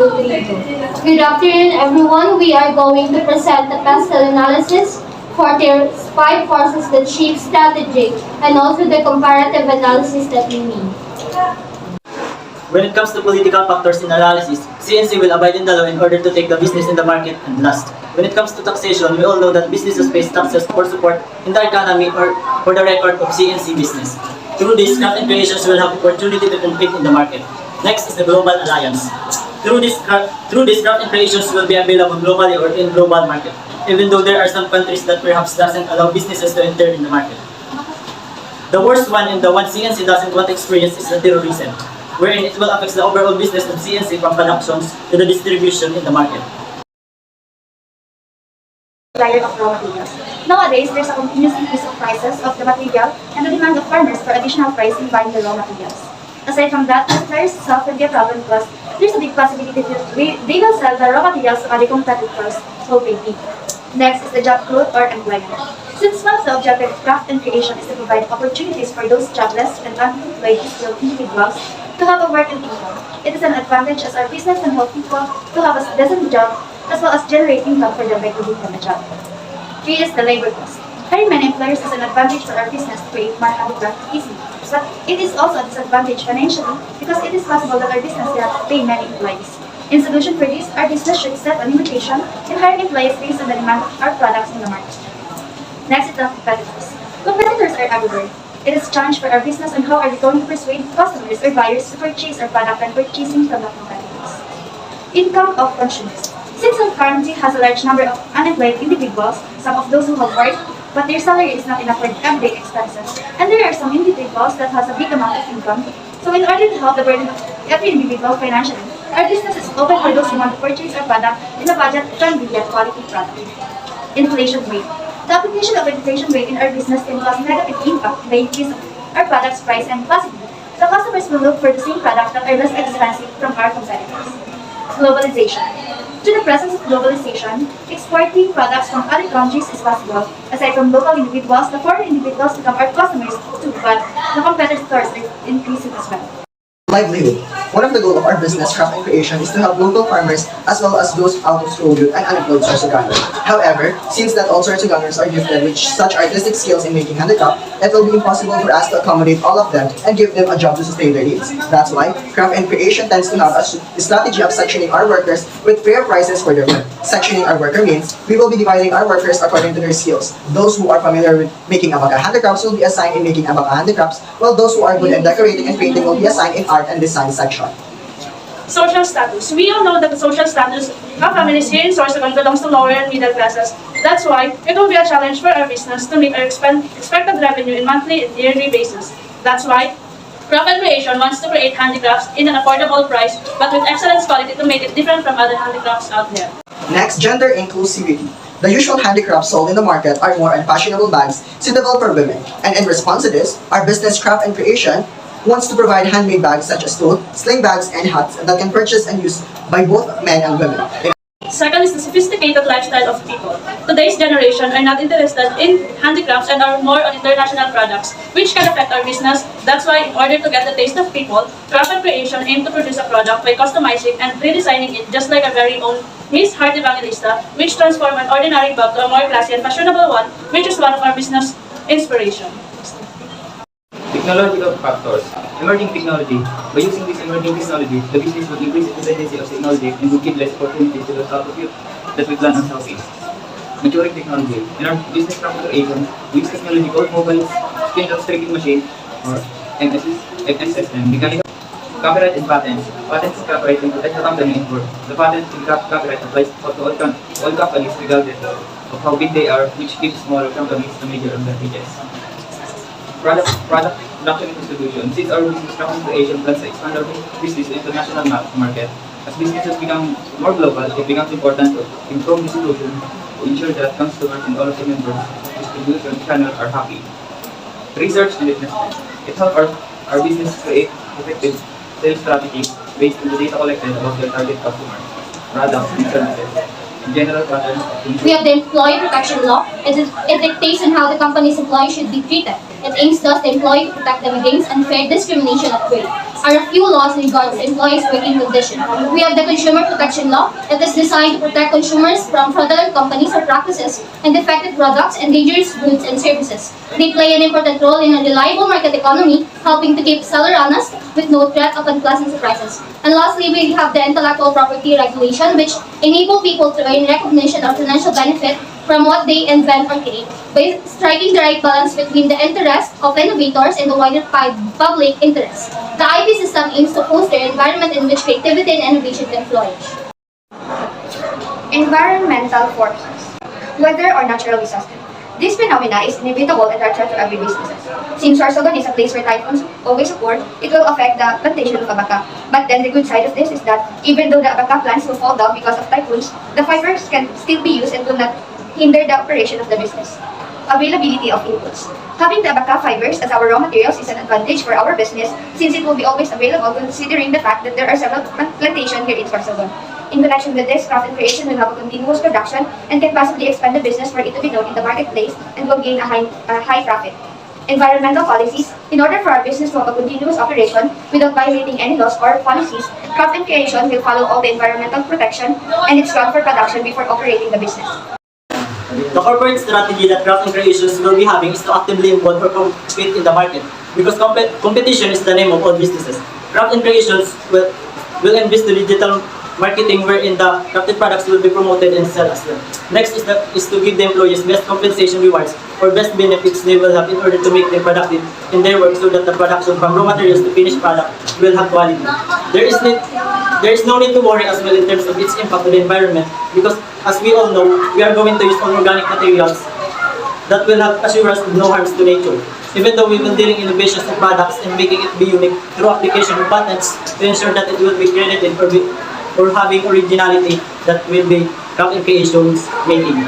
Good afternoon, everyone. We are going to present the Pestel Analysis for their 5 courses that shape strategy and also the comparative analysis that we need. When it comes to political factors in analysis, CNC will abide in the law in order to take the business in the market and last. When it comes to taxation, we all know that businesses pay taxes for support in the economy or for the record of CNC business. Through this, craft creations will have opportunity to compete in the market. Next is the Global Alliance. Through this, craft creations will be available globally or in global market, even though there are some countries that perhaps doesn't allow businesses to enter in the market. The worst one and the one CNC doesn't want to experience is the terrorism, wherein it will affect the overall business of CNC from productions to the distribution in the market. Supplier of raw materials. Nowadays, there's a continuous increase of prices of the material and the demand of farmers for additional price in buying the raw materials. Aside from that, the suppliers itself will be a problem because there's a big possibility that they will sell the raw materials to other competitors who pay fee. Next is the job growth or employment. Since one of the objectives of craft and creation is to provide opportunities for those jobless and unemployed skilled individuals to have a work and income, it is an advantage as our business can help people to have a decent job as well as generate income for them by giving them a job. 3 is the labor cost. Hiring many employers is an advantage for our business to create more handicraft easily, but it is also a disadvantage financially because it is possible that our business cannot pay many employees. In solution for this, our business should set a limitation in hiring employees based on the demand of our products in the market. Next is the competitors. Competitors are everywhere. It is a challenge for our business on how are we going to persuade customers or buyers to purchase our product and purchasing from the competitors. Income of consumers. Since our country has a large number of unemployed individuals, some of those who have work, but their salary is not enough for everyday expenses, and there are some individuals that has a big amount of income. So in order to help the burden of every individual financially, our business is open for those who want to purchase our product in a budget-friendly yet quality product. Inflation rate. The application of inflation rate in our business can cause negative impact in the increase of our product's price and possibly the customers will look for the same products that are less expensive from our competitors. Globalization. Through the presence of globalization, exporting products from other countries is possible. Aside from local individuals, the foreign individuals become our customers too, but the competitors are increasing as well. Livelihood. One of the goals of our business, craft and creation, is to help local farmers as well as those out of school youth and unemployed Sorsoganers. However, since not all Sorsoganers are gifted with such artistic skills in making handicraft, it will be impossible for us to accommodate all of them and give them a job to sustain their needs. That's why craft and creation tends to have a strategy of sectioning our workers with fair prices for their work. Sectioning our worker means we will be dividing our workers according to their skills. Those who are familiar with making abaca handicrafts will be assigned in making abaca handicrafts, while those who are good at decorating and painting will be assigned in art and design section. Social status. We all know that the social status of families here in Sorsogon belongs to lower and middle classes. That's why it will be a challenge for our business to meet our expected revenue in monthly and yearly basis. That's why Craft and Creation wants to create handicrafts in an affordable price but with excellent quality to make it different from other handicrafts out there. Next, gender inclusivity. The usual handicrafts sold in the market are more unfashionable bags suitable for women. And in response to this, our business Craft and Creation wants to provide handmade bags such as tote, sling bags, and hats that can purchase and use by both men and women. Second is the sophisticated lifestyle of people. Today's generation are not interested in handicrafts and are more on international products, which can affect our business. That's why, in order to get the taste of people, Craft and Creation aim to produce a product by customizing and redesigning it just like our very own Miss Heart Evangelista, which transform an ordinary bag to a more classy and fashionable one, which is one of our business inspiration. Technological factors. Emerging technology. By using this emerging technology, the business would increase its dependency of technology and would give less opportunities to those out of youth that we plan on helping. Maturing technology. In our business Craft creation, we use technology called mobile screen striking machine or MSSM. Mechanical copyright and patents. Patents and copyright protect the company in court. The patent and copyright applies to all companies regardless of how big they are, which gives smaller companies a major advantages. Product production and distribution. Since our business Craft and Creation plans to expand our business to international market, as businesses become more global, it becomes important to improve distribution to ensure that customers and all of the members of distribution channel are happy. Research and investment. It helps our business create effective sales strategies based on the data collected about their target customers, products, and services. General patterns of We have the Employee Protection Law. It dictates on how the company's employees should be treated. It aims thus the employee to protect them against unfair discrimination at work. are a few laws in regards to employees' working condition. We have the Consumer Protection Law that is designed to protect consumers from fraudulent companies or practices and defective products and dangerous goods and services. They play an important role in a reliable market economy, helping to keep seller honest with no threat of unpleasant surprises. And lastly, we have the Intellectual Property Regulation, which enable people to earn recognition of financial benefit from what they invent or create, by striking the right balance between the interest of innovators and the wider public interest. The IP system aims to foster an environment in which creativity and innovation can flourish. Environmental forces, weather or natural disaster. This phenomena is inevitable and natural to every business. Since Sorsogon is a place where typhoons always occur, it will affect the plantation of abaca. But then the good side of this is that even though the abaca plants will fall down because of typhoons, the fibers can still be used and will not hinder the operation of the business. Availability of inputs. Having the abaca fibers as our raw materials is an advantage for our business since it will be always available considering the fact that there are several plantations here in Sorsogon. In connection with this, craft and creation will have a continuous production and can possibly expand the business for it to be known in the marketplace and will gain a high profit. Environmental policies. In order for our business to have a continuous operation without violating any laws or policies, craft and creation will follow all the environmental protection and its run for production before operating the business. The corporate strategy that Craft and Creations will be having is to actively involve or compete in the market because competition is the name of all businesses. Craft and Creations will invest in digital marketing wherein the crafted products will be promoted and sold as well. Next is to give the employees best compensation rewards or best benefits they will have in order to make them productive in their work so that the production from raw materials to finished product will have quality. There is no need to worry as well in terms of its impact on the environment because as we all know, we are going to use all organic materials that will have assurance of no harms to nature. Even though we will dealing innovations in products and making it be unique through application of patents to ensure that it will be credited or having originality that will be Craft and Creations making.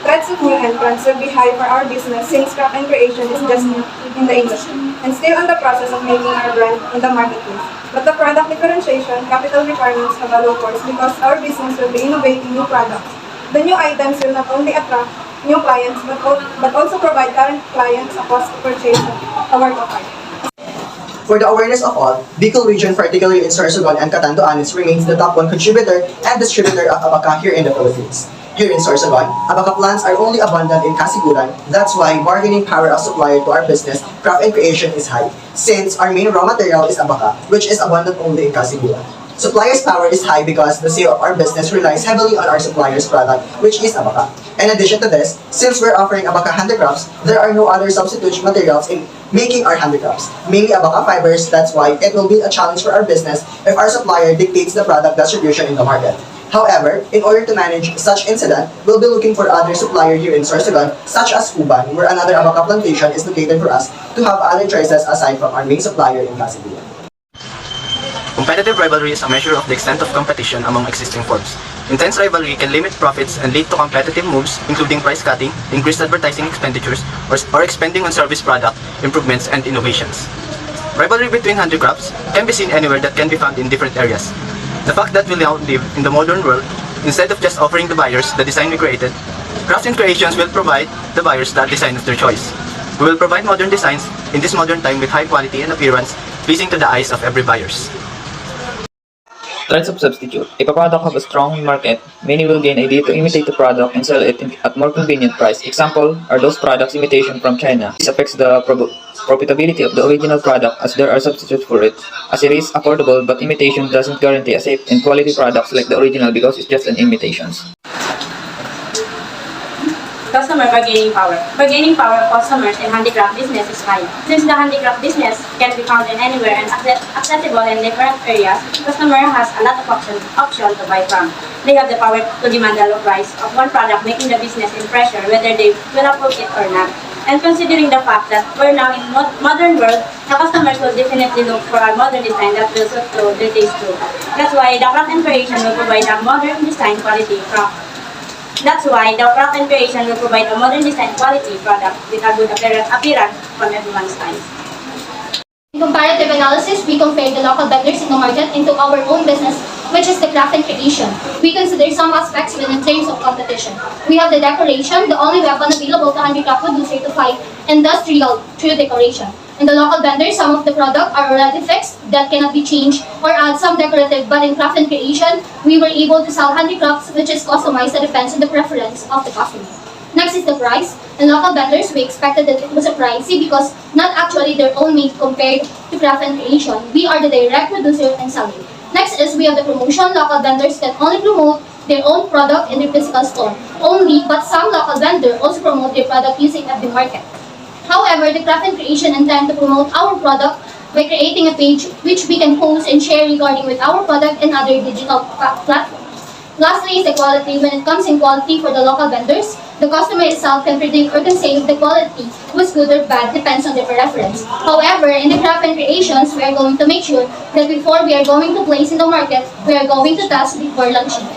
Threats of new entrants will be high for our business since Craft and Creation is just new in the industry and still in the process of making our brand in the marketplace. But the product differentiation, capital requirements have a low cost because our business will be innovating new products. The new items will not only attract new clients but also provide current clients a cost to purchase a work of art. For the awareness of all, Bicol region, particularly in Sorsogon and Catanduanes, remains the top 1 contributor and distributor of abaca here in the Philippines. Here in Sorsogon, abaca plants are only abundant in Kasiguran. That's why bargaining power of supplier to our business, Craft and Creation, is high, since our main raw material is abaca, which is abundant only in Kasiguran. Supplier's power is high because the sale of our business relies heavily on our supplier's product, which is abaca. In addition to this, since we're offering abaca handicrafts, there are no other substitute materials in making our handicrafts, mainly abaca fibers. That's why it will be a challenge for our business if our supplier dictates the product distribution in the market. However, in order to manage such incident, we'll be looking for other supplier here in Sorsogon, such as Cuban, where another abaca plantation is located for us to have other choices aside from our main supplier in Kasiguran. Competitive rivalry is a measure of the extent of competition among existing firms. Intense rivalry can limit profits and lead to competitive moves, including price cutting, increased advertising expenditures, or expending on service product improvements and innovations. Rivalry between handicrafts can be seen anywhere that can be found in different areas. The fact that we now live in the modern world, instead of just offering the buyers the design we created, Crafts and Creations will provide the buyers that design of their choice. We will provide modern designs in this modern time with high quality and appearance, pleasing to the eyes of every buyers. Threats of substitute. If a product has a strong market, many will gain idea to imitate the product and sell it at more convenient price. Example are those products imitation from China. This affects the profitability of the original product as there are substitutes for it. As it is affordable, but imitation doesn't guarantee a safe and quality products like the original because it's just an imitation. Customer bargaining power. Bargaining power of customers in handicraft business is high. Since the handicraft business can be found in anywhere and accessible in different areas, customer has a lot of option to buy from. They have the power to demand the low price of one product, making the business in pressure whether they will approve it or not. And considering the fact that we're now in modern world, the customers will definitely look for a modern design that will suit to their taste too. That's why the Craft and Creation will provide a modern design quality product. That's why the Craft and Creation will provide a modern design quality product with a good appearance from everyone's eyes. In comparative analysis, we compare the local vendors in the market into our own business, which is the craft and creation. We consider some aspects within terms of competition. We have the decoration, the only weapon available to handicraft producer to fight industrial through decoration. In the local vendors, some of the product are already fixed that cannot be changed or add some decorative, but in craft and creation, we were able to sell handicrafts which is customized that depends on the preference of the customer. Next is the price. In local vendors, we expected that it was a pricey because not actually their own made compared to craft and creation. We are the direct producer and seller. Next is we have the promotion. Local vendors can only promote their own product in their physical store only, but some local vendors also promote their product using FB market. However, the craft and creation intend to promote our product by creating a page which we can post and share regarding with our product and other digital platforms. Lastly is the quality. When it comes in quality for the local vendors, the customer itself can predict or can say if the quality was good or bad, depends on their preference. However, in the craft and creations, we are going to make sure that before we are going to place in the market, we are going to test before launching.